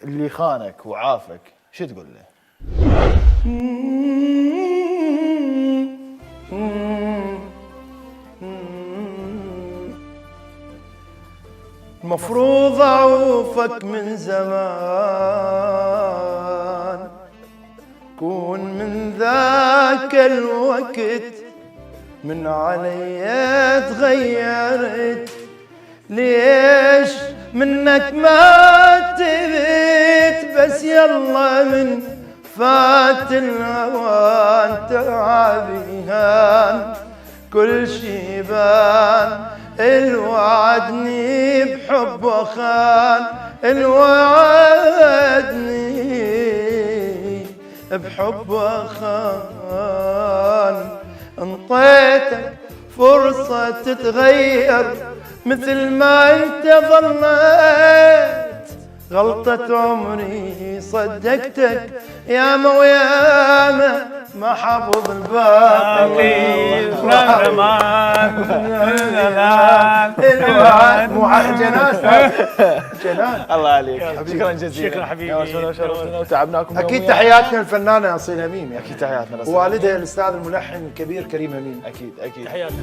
اللي خانك وعافك شو تقول له؟ المفروض أعوفك من زمان، كون من ذاك الوقت من علي تغيرت، ليش منك ما تبيت بس يلا من فات الهوان تعبيهان كل شي بان، الوعدني بحب خان، الوعدني بحب خان، انطيتك فرصة تتغير مثل ما انت ظنيت، غلطة عمري صدقتك ياما وياما ما حافظ الباقي الوعد مو جنان جنان. الله عليك، شكرا جزيلا. شكرا حبيبي، شرفتنا وتعبناكم. اكيد تحياتنا الفنانة أصيل هميم، اكيد تحياتنا ووالدها الاستاذ الملحن الكبير كريم هميم. اكيد اكيد تحياتنا.